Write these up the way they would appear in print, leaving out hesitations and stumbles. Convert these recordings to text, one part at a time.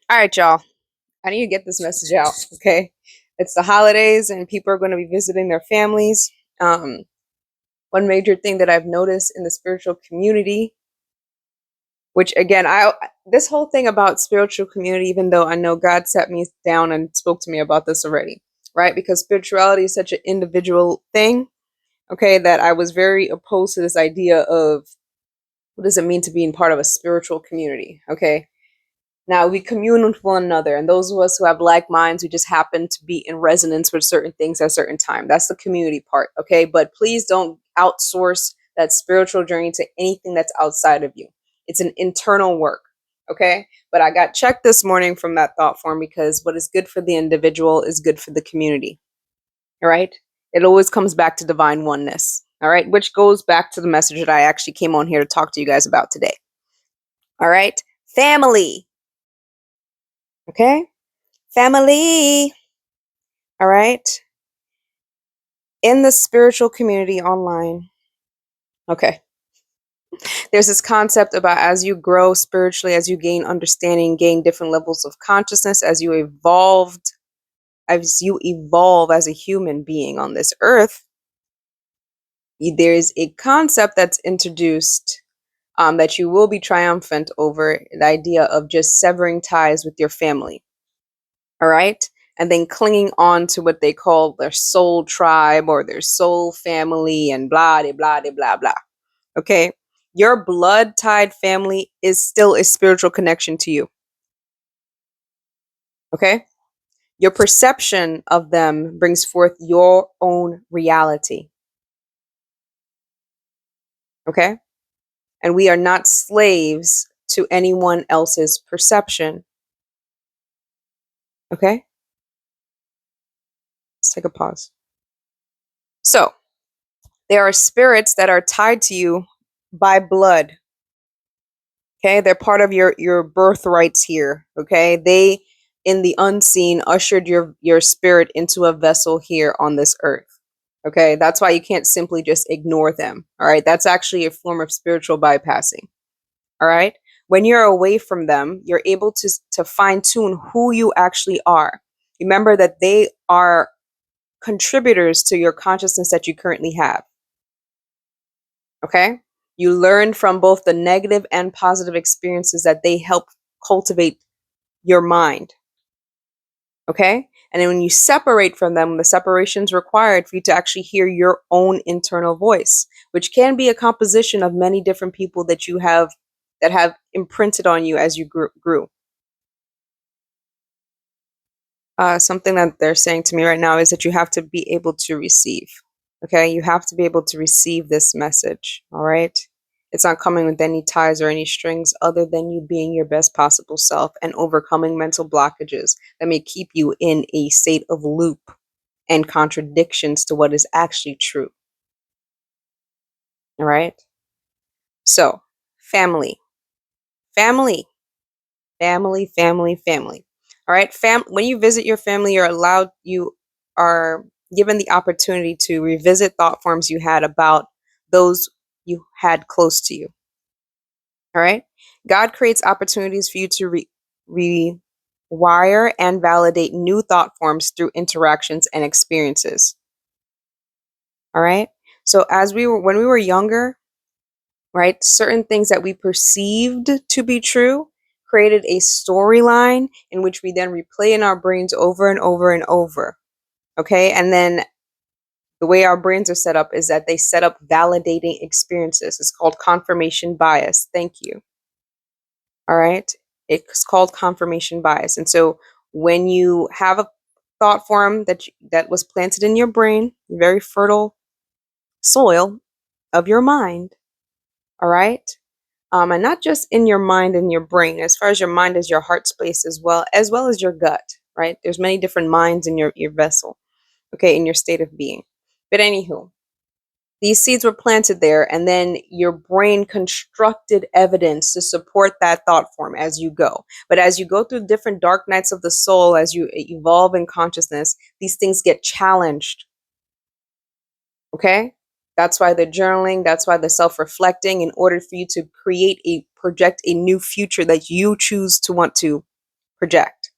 All right, y'all. I need to get this message out. Okay. It's the holidays and people are going to be visiting their families. Um, One major thing that I've noticed in the spiritual community, which again, this whole thing about spiritual community, even though I know God sat me down and spoke to me about this already, right? Because spirituality is such an individual thing, okay, that I was very opposed to this idea of what does it mean to be in part of a spiritual community, okay? Now we commune with one another, and those of us who have like minds, we just happen to be in resonance with certain things at a certain time. That's the community part, okay? But please don't outsource that spiritual journey to anything that's outside of you. It's an internal work, okay? But I got checked this morning from that thought form because what is good for the individual is good for the community, all right? It always comes back to divine oneness, all right? Which goes back to the message that I actually came on here to talk to you guys about today, all right? Family. Okay? Family. All right? In the spiritual community online. Okay. There's this concept about as you grow spiritually, as you gain understanding, gain different levels of consciousness, as you evolve as a human being on this earth, there's a concept that's introduced that you will be triumphant over, the idea of just severing ties with your family. All right. And then clinging on to what they call their soul tribe or their soul family and blah, de, blah, de, blah, blah. Okay. Your blood tied family is still a spiritual connection to you. Okay. Your perception of them brings forth your own reality. Okay. And we are not slaves to anyone else's perception. Okay. Let's take a pause. So, there are spirits that are tied to you by blood. Okay, they're part of your birthrights here. Okay, they in the unseen ushered your spirit into a vessel here on this earth. Okay, that's why you can't simply just ignore them. All right, that's actually a form of spiritual bypassing. All right, when you're away from them, you're able to fine tune who you actually are. Remember that they are contributors to your consciousness that you currently have. Okay? You learn from both the negative and positive experiences that they help cultivate your mind. Okay? And then when you separate from them, the separation is required for you to actually hear your own internal voice, which can be a composition of many different people that you have that have imprinted on you as you grew. Something that they're saying to me right now is that you have to be able to receive. Okay? You have to be able to receive this message. All right? It's not coming with any ties or any strings other than you being your best possible self and overcoming mental blockages that may keep you in a state of loop and contradictions to what is actually true. All right? So, family, family, family, family, family. All right? When you visit your family, you are given the opportunity to revisit thought forms you had about those you had close to you. All right. God creates opportunities for you to rewire and validate new thought forms through interactions and experiences. All right. So when we were younger, right, certain things that we perceived to be true created a storyline in which we then replay in our brains over and over and over. Okay. And then the way our brains are set up is that they set up validating experiences. It's called confirmation bias. Thank you. All right. It's called confirmation bias. And so when you have a thought form that was planted in your brain, very fertile soil of your mind, all right? And not just in your mind and your brain, as far as your mind as your heart space as well as your gut, right? There's many different minds in your vessel, okay, in your state of being. But anywho, these seeds were planted there, and then your brain constructed evidence to support that thought form as you go. But as you go through different dark nights of the soul, as you evolve in consciousness, these things get challenged. Okay? That's why the journaling, that's why the self-reflecting, in order for you to project a new future that you choose to want to project.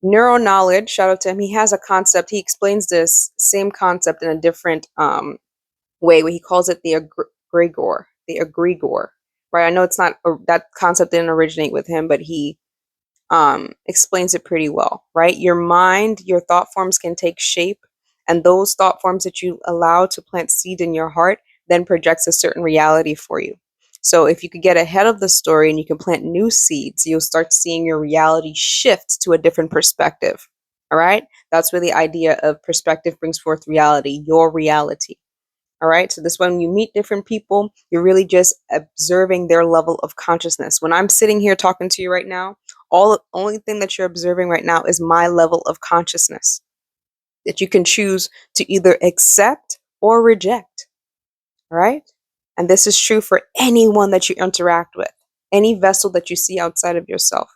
Neuro knowledge, shout out to him. He has a concept. He explains this same concept in a different way, where he calls it the egregore, right? I know it's not that concept didn't originate with him, but he explains it pretty well, right? Your mind, your thought forms can take shape, and those thought forms that you allow to plant seed in your heart then projects a certain reality for you. So if you could get ahead of the story and you can plant new seeds, you'll start seeing your reality shift to a different perspective. All right? That's where the idea of perspective brings forth reality, your reality. All right. So this when you meet different people, you're really just observing their level of consciousness. When I'm sitting here talking to you right now, only thing that you're observing right now is my level of consciousness that you can choose to either accept or reject. All right. And this is true for anyone that you interact with, any vessel that you see outside of yourself.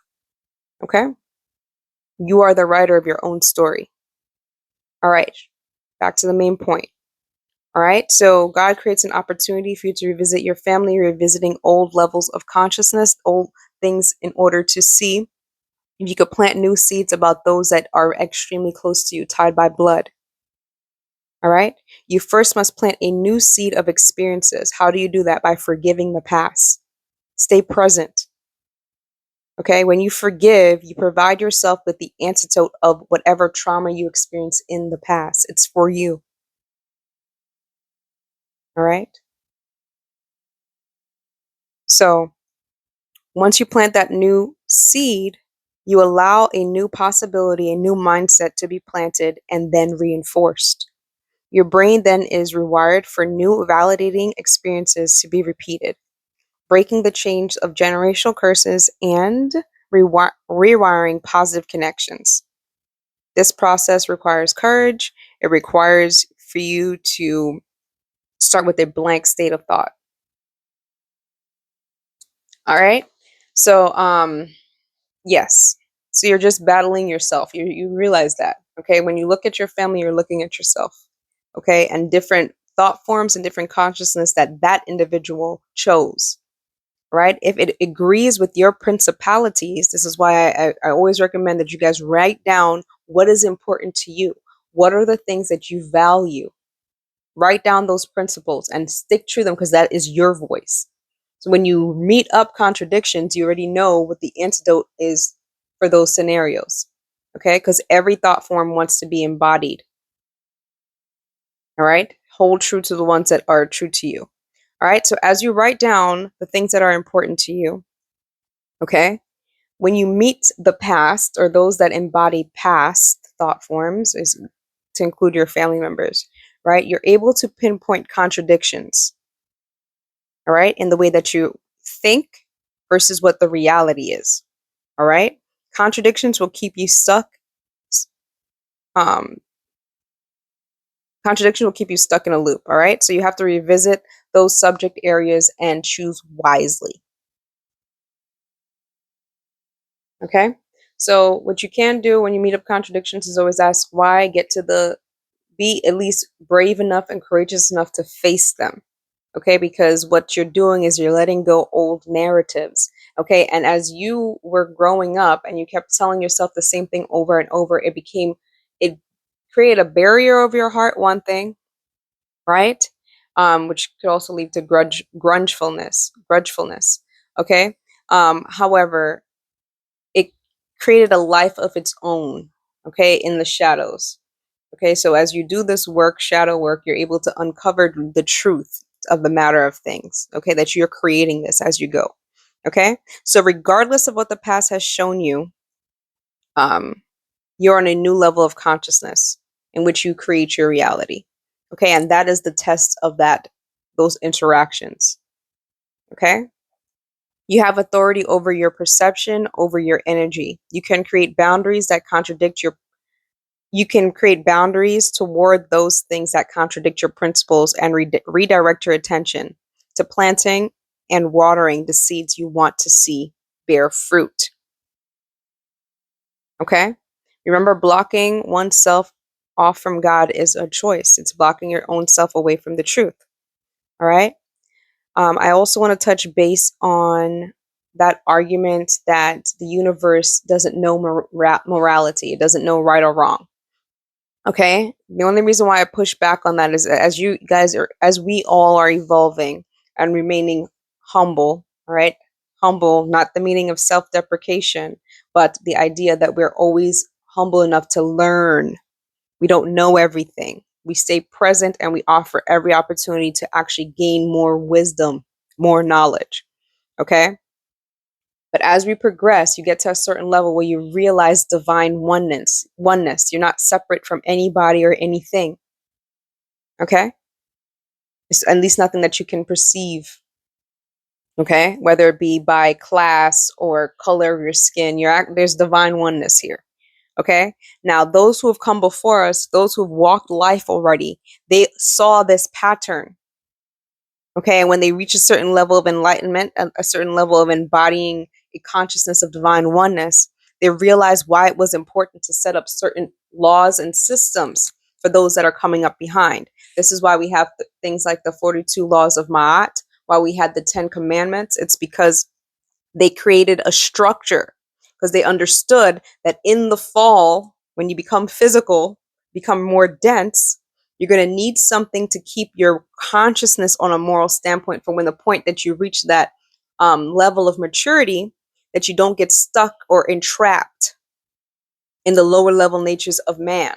Okay. You are the writer of your own story. All right. Back to the main point. All right. So God creates an opportunity for you to revisit your family, revisiting old levels of consciousness, old things, in order to see if you could plant new seeds about those that are extremely close to you, tied by blood. All right. You first must plant a new seed of experiences. How do you do that? By forgiving the past. Stay present. Okay. When you forgive, you provide yourself with the antidote of whatever trauma you experienced in the past. It's for you. All right. So once you plant that new seed, you allow a new possibility, a new mindset to be planted and then reinforced. Your brain then is rewired for new validating experiences to be repeated, breaking the chains of generational curses and rewiring positive connections. This process requires courage. It requires for you to start with a blank state of thought. All right. So, yes. So you're just battling yourself. You realize that. Okay. When you look at your family, you're looking at yourself. Okay. And different thought forms and different consciousness that individual chose. Right. If it agrees with your principalities, this is why I always recommend that you guys write down what is important to you. What are the things that you value? Write down those principles and stick to them, because that is your voice. So when you meet up contradictions, you already know what the antidote is for those scenarios. Okay? Because every thought form wants to be embodied. All right? Hold true to the ones that are true to you. All right? So as you write down the things that are important to you, okay? When you meet the past, or those that embody past thought forms, is to include your family members, right? You're able to pinpoint contradictions, all right, in the way that you think versus what the reality is. All right. Contradictions will keep you stuck. Um, Contradiction will keep you stuck in a loop. All right. So you have to revisit those subject areas and choose wisely. Okay. So what you can do when you meet up contradictions is always ask why, be at least brave enough and courageous enough to face them. Okay, because what you're doing is you're letting go old narratives. Okay, and as you were growing up and you kept telling yourself the same thing over and over, it created a barrier over your heart, one thing, right? Which could also lead to grudgefulness. Okay. However, it created a life of its own, okay, in the shadows. Okay, so as you do this work, shadow work, you're able to uncover the truth of the matter of things, okay, that you're creating this as you go. Okay, so regardless of what the past has shown you, you're on a new level of consciousness in which you create your reality. Okay, and that is the test of those interactions. Okay, you have authority over your perception, over your energy. You can create boundaries that contradict your You can create boundaries toward those things that contradict your principles and redirect your attention to planting and watering the seeds you want to see bear fruit. Okay? Remember, blocking oneself off from God is a choice. It's blocking your own self away from the truth. All right? I also want to touch base on that argument that the universe doesn't know morality. It doesn't know right or wrong. Okay. The only reason why I push back on that is as you guys are, as we all are evolving and remaining humble, all right? Humble, not the meaning of self deprecation, but the idea that we're always humble enough to learn. We don't know everything. We stay present and we offer every opportunity to actually gain more wisdom, more knowledge. Okay. But as we progress, you get to a certain level where you realize divine oneness. You're not separate from anybody or anything. Okay? It's at least nothing that you can perceive. Okay? Whether it be by class or color of your skin, there's divine oneness here. Okay? Now, those who have come before us, those who have walked life already, they saw this pattern. Okay, and when they reach a certain level of enlightenment, a certain level of embodying a consciousness of divine oneness, they realize why it was important to set up certain laws and systems for those that are coming up behind. This is why we have things like the 42 laws of Ma'at, why we had the 10 commandments. It's because they created a structure because they understood that in the fall, when you become physical, become more dense, you're going to need something to keep your consciousness on a moral standpoint for when the point that you reach that level of maturity, that you don't get stuck or entrapped in the lower level natures of man.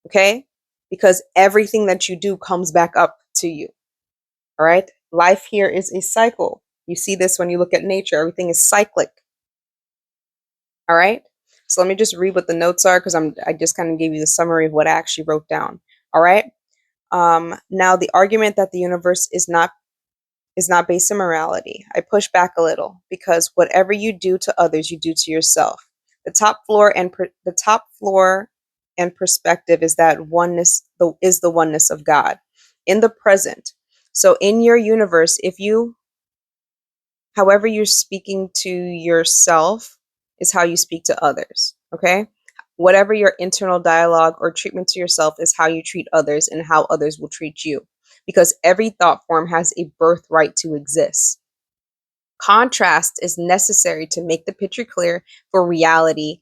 Okay? Because everything that you do comes back up to you. All right? Life here is a cycle. You see this when you look at nature. Everything is cyclic. All right. So let me just read what the notes are because I just kind of gave you the summary of what I actually wrote down. All right. Now the argument that the universe is not based on morality. I push back a little because whatever you do to others, you do to yourself. The top floor and perspective is that oneness is the oneness of God in the present. So in your universe, however you're speaking to yourself is how you speak to others. Okay. Whatever your internal dialogue or treatment to yourself is how you treat others and how others will treat you. Because every thought form has a birthright to exist. Contrast is necessary to make the picture clear for the reality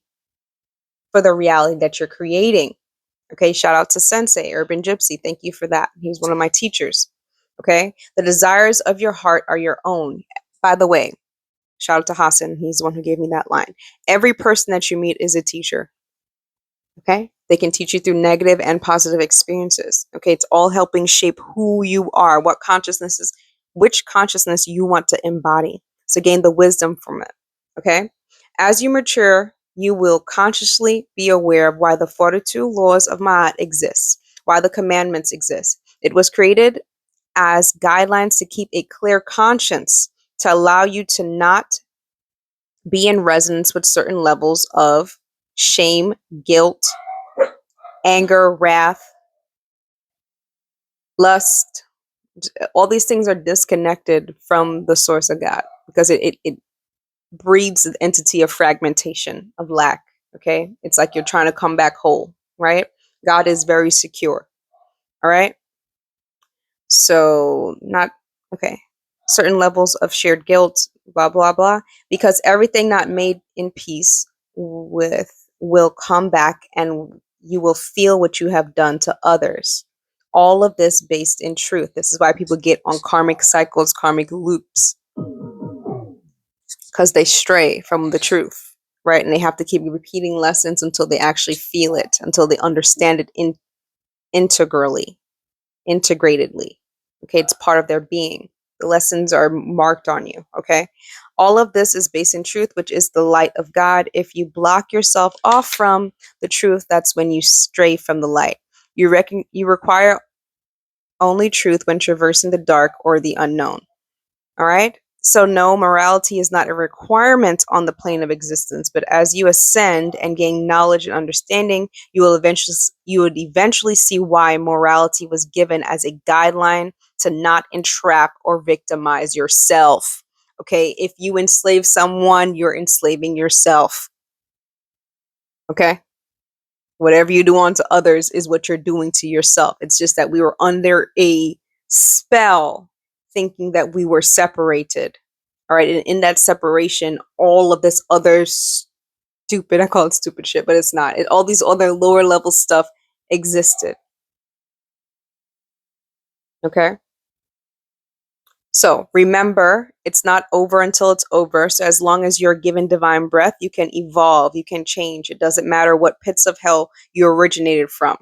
that you're creating. Okay, shout out to Sensei, Urban Gypsy. Thank you for that. He's one of my teachers. Okay, the desires of your heart are your own. By the way, shout out to Hassan. He's the one who gave me that line. Every person that you meet is a teacher. Okay, they can teach you through negative and positive experiences. Okay, it's all helping shape who you are, which consciousness you want to embody. So gain the wisdom from it. Okay, as you mature, you will consciously be aware of why the 42 laws of Ma'at exist, why the commandments exist. It was created as guidelines to keep a clear conscience, to allow you to not be in resonance with certain levels of shame, guilt, anger, wrath, lust. All these things are disconnected from the source of God because it breeds the entity of fragmentation, of lack. Okay. It's like you're trying to come back whole, right? God is very secure. All right. So, not okay. Certain levels of shared guilt, blah, blah, blah, because everything not made in peace with will come back and you will feel what you have done to others. All of this based in truth. This is why people get on karmic cycles, karmic loops, because they stray from the truth, right? And they have to keep repeating lessons until they actually feel it, until they understand it integratedly. Okay, it's part of their being. The lessons are marked on you. Okay, all of this is based in truth, which is the light of God. If you block yourself off from the truth, that's when you stray from the light. You require only truth when traversing the dark or the unknown. All right. So no, morality is not a requirement on the plane of existence, but as you ascend and gain knowledge and understanding, you would eventually see why morality was given as a guideline to not entrap or victimize yourself. Okay, if you enslave someone, you're enslaving yourself. Okay, whatever you do unto others is what you're doing to yourself. It's just that we were under a spell thinking that we were separated. All right. And in that separation, all of this other stupid, I call it stupid shit, but it's not. All these other lower level stuff existed. Okay. So remember, it's not over until it's over. So as long as you're given divine breath, you can evolve, you can change. It doesn't matter what pits of hell you originated from.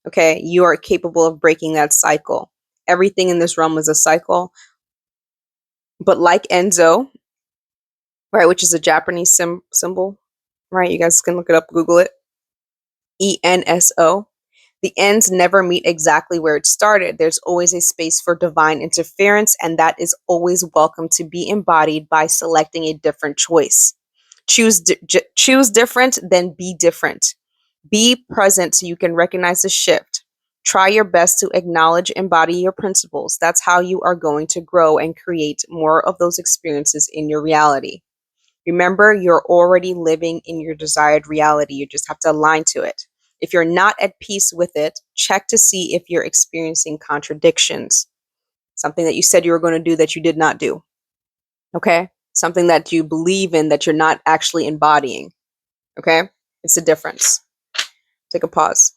Okay. You are capable of breaking that cycle. Everything in this realm is a cycle. But like Enso, right, which is a Japanese symbol, right? You guys can look it up, Google it. ENSO. The ends never meet exactly where it started. There's always a space for divine interference, and that is always welcome to be embodied by selecting a different choice. Choose different, then be different. Be present so you can recognize the shift. Try your best to acknowledge, embody your principles. That's how you are going to grow and create more of those experiences in your reality. Remember, you're already living in your desired reality. You just have to align to it. If you're not at peace with it, check to see if you're experiencing contradictions. Something that you said you were going to do that you did not do. Okay? Something that you believe in that you're not actually embodying. Okay? It's a difference. Take a pause.